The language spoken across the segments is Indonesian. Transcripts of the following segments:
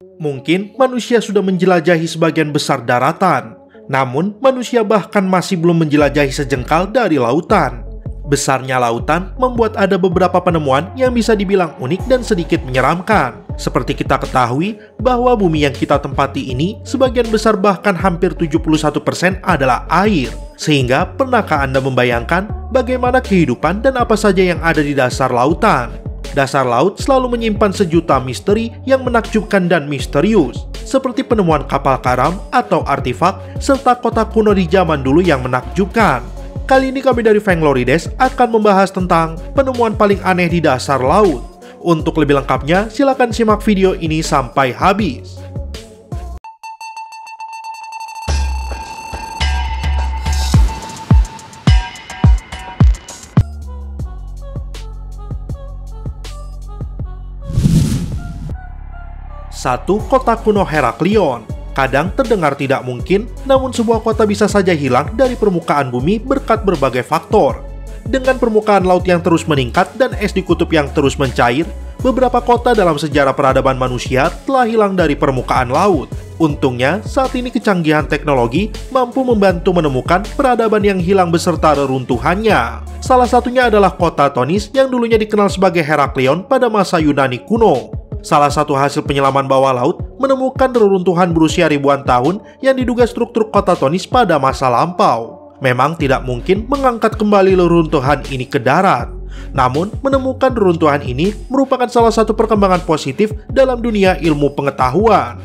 Mungkin manusia sudah menjelajahi sebagian besar daratan, namun manusia bahkan masih belum menjelajahi sejengkal dari lautan. Besarnya lautan membuat ada beberapa penemuan yang bisa dibilang unik dan sedikit menyeramkan. Seperti kita ketahui bahwa bumi yang kita tempati ini sebagian besar bahkan hampir 71% adalah air. Sehingga pernahkah Anda membayangkan bagaimana kehidupan dan apa saja yang ada di dasar lautan? Dasar laut selalu menyimpan sejuta misteri yang menakjubkan dan misterius, seperti penemuan kapal karam atau artefak, serta kota kuno di zaman dulu yang menakjubkan. Kali ini kami dari Fanglorides akan membahas tentang penemuan paling aneh di dasar laut. Untuk lebih lengkapnya, silakan simak video ini sampai habis. Satu, kota kuno Heraklion. Kadang terdengar tidak mungkin, namun sebuah kota bisa saja hilang dari permukaan bumi berkat berbagai faktor. Dengan permukaan laut yang terus meningkat dan es di kutub yang terus mencair, beberapa kota dalam sejarah peradaban manusia telah hilang dari permukaan laut. Untungnya, saat ini kecanggihan teknologi mampu membantu menemukan peradaban yang hilang beserta reruntuhannya. Salah satunya adalah kota Tonis yang dulunya dikenal sebagai Heraklion pada masa Yunani kuno. Salah satu hasil penyelaman bawah laut menemukan reruntuhan berusia ribuan tahun yang diduga struktur kota Tonis pada masa lampau. Memang tidak mungkin mengangkat kembali reruntuhan ini ke darat. Namun, menemukan reruntuhan ini merupakan salah satu perkembangan positif dalam dunia ilmu pengetahuan.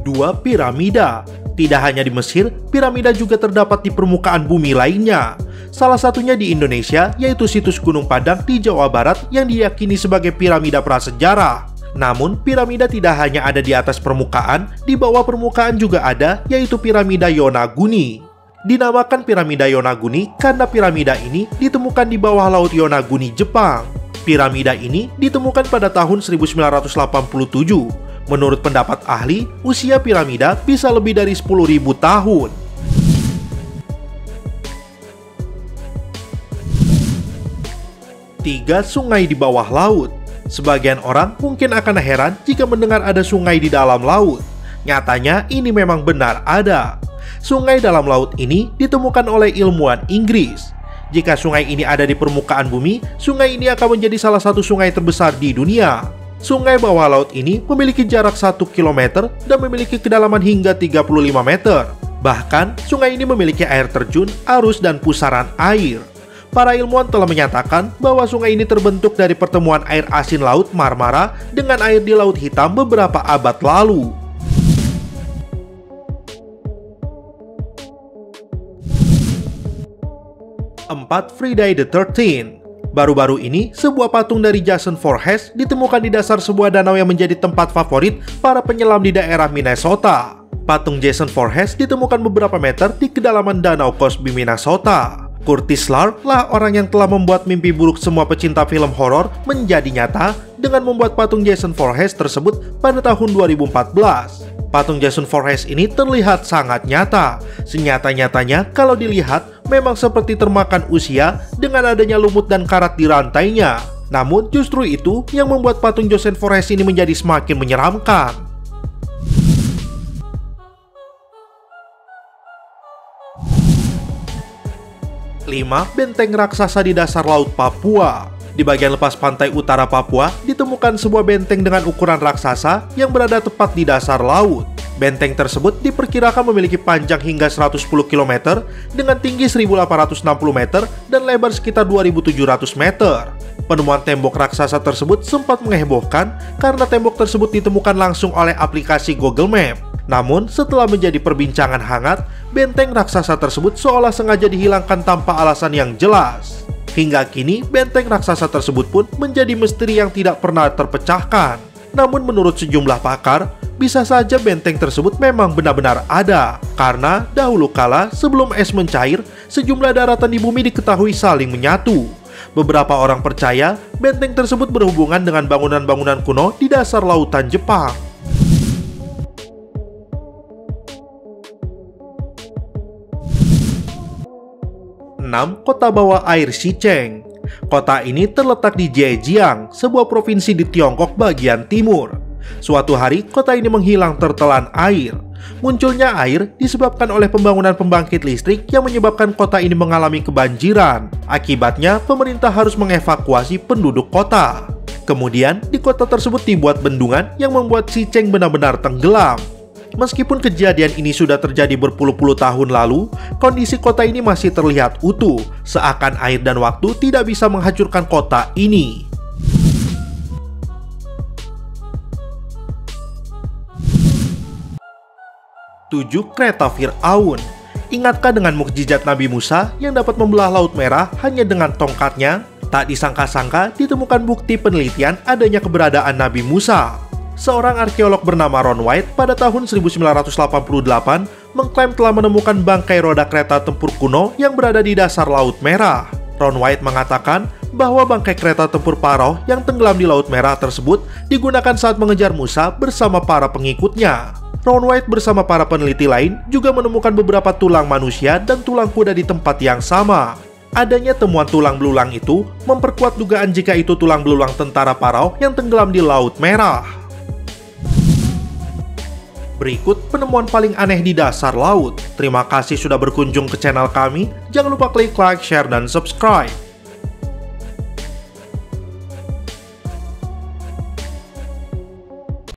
Dua, piramida. Tidak hanya di Mesir, piramida juga terdapat di permukaan bumi lainnya. Salah satunya di Indonesia, yaitu situs Gunung Padang di Jawa Barat yang diyakini sebagai piramida prasejarah. Namun, piramida tidak hanya ada di atas permukaan, di bawah permukaan juga ada, yaitu piramida Yonaguni. Dinamakan piramida Yonaguni karena piramida ini ditemukan di bawah laut Yonaguni, Jepang. Piramida ini ditemukan pada tahun 1987. Menurut pendapat ahli, usia piramida bisa lebih dari 10.000 tahun. 3. Sungai di bawah laut. Sebagian orang mungkin akan heran jika mendengar ada sungai di dalam laut. Nyatanya ini memang benar ada. Sungai dalam laut ini ditemukan oleh ilmuwan Inggris. Jika sungai ini ada di permukaan bumi, sungai ini akan menjadi salah satu sungai terbesar di dunia. Sungai bawah laut ini memiliki jarak 1 km dan memiliki kedalaman hingga 35 meter. Bahkan, sungai ini memiliki air terjun, arus, dan pusaran air. Para ilmuwan telah menyatakan bahwa sungai ini terbentuk dari pertemuan air asin Laut Marmara dengan air di Laut Hitam beberapa abad lalu. 4. Friday the 13th. Baru-baru ini, sebuah patung dari Jason Voorhees ditemukan di dasar sebuah danau yang menjadi tempat favorit para penyelam di daerah Minnesota. Patung Jason Voorhees ditemukan beberapa meter di kedalaman Danau Cosby, Minnesota. Curtis Lark lah orang yang telah membuat mimpi buruk semua pecinta film horor menjadi nyata dengan membuat patung Jason Voorhees tersebut pada tahun 2014. Patung Jason Voorhees ini terlihat sangat nyata. Senyata-nyatanya kalau dilihat memang seperti termakan usia dengan adanya lumut dan karat di rantainya. Namun justru itu yang membuat patung Jason Voorhees ini menjadi semakin menyeramkan. 5. Benteng raksasa di dasar laut Papua. Di bagian lepas pantai utara Papua, ditemukan sebuah benteng dengan ukuran raksasa yang berada tepat di dasar laut. Benteng tersebut diperkirakan memiliki panjang hingga 110 km dengan tinggi 1860 meter dan lebar sekitar 2700 meter. Penemuan tembok raksasa tersebut sempat menghebohkan karena tembok tersebut ditemukan langsung oleh aplikasi Google Maps. Namun, setelah menjadi perbincangan hangat, benteng raksasa tersebut seolah sengaja dihilangkan tanpa alasan yang jelas. Hingga kini, benteng raksasa tersebut pun menjadi misteri yang tidak pernah terpecahkan. Namun menurut sejumlah pakar, bisa saja benteng tersebut memang benar-benar ada. Karena dahulu kala, sebelum es mencair, sejumlah daratan di bumi diketahui saling menyatu. Beberapa orang percaya, benteng tersebut berhubungan dengan bangunan-bangunan kuno di dasar lautan Jepang. 6. Kota bawah air Sicheng. Kota ini terletak di Zhejiang, sebuah provinsi di Tiongkok bagian timur. Suatu hari, kota ini menghilang tertelan air. Munculnya air disebabkan oleh pembangunan pembangkit listrik yang menyebabkan kota ini mengalami kebanjiran. Akibatnya, pemerintah harus mengevakuasi penduduk kota. Kemudian, di kota tersebut dibuat bendungan yang membuat Xicheng benar-benar tenggelam. Meskipun kejadian ini sudah terjadi berpuluh-puluh tahun lalu, kondisi kota ini masih terlihat utuh, seakan air dan waktu tidak bisa menghancurkan kota ini. Tujuh kereta Fir'aun. Ingatkah dengan mukjizat Nabi Musa yang dapat membelah Laut Merah hanya dengan tongkatnya? Tak disangka-sangka ditemukan bukti penelitian adanya keberadaan Nabi Musa. Seorang arkeolog bernama Ron White pada tahun 1988 mengklaim telah menemukan bangkai roda kereta tempur kuno yang berada di dasar Laut Merah. Ron White mengatakan bahwa bangkai kereta tempur Pharaoh yang tenggelam di Laut Merah tersebut digunakan saat mengejar Musa bersama para pengikutnya. Ron White bersama para peneliti lain juga menemukan beberapa tulang manusia dan tulang kuda di tempat yang sama. Adanya temuan tulang belulang itu memperkuat dugaan jika itu tulang belulang tentara Pharaoh yang tenggelam di Laut Merah. Berikut penemuan paling aneh di dasar laut. Terima kasih sudah berkunjung ke channel kami. Jangan lupa klik like, share, dan subscribe.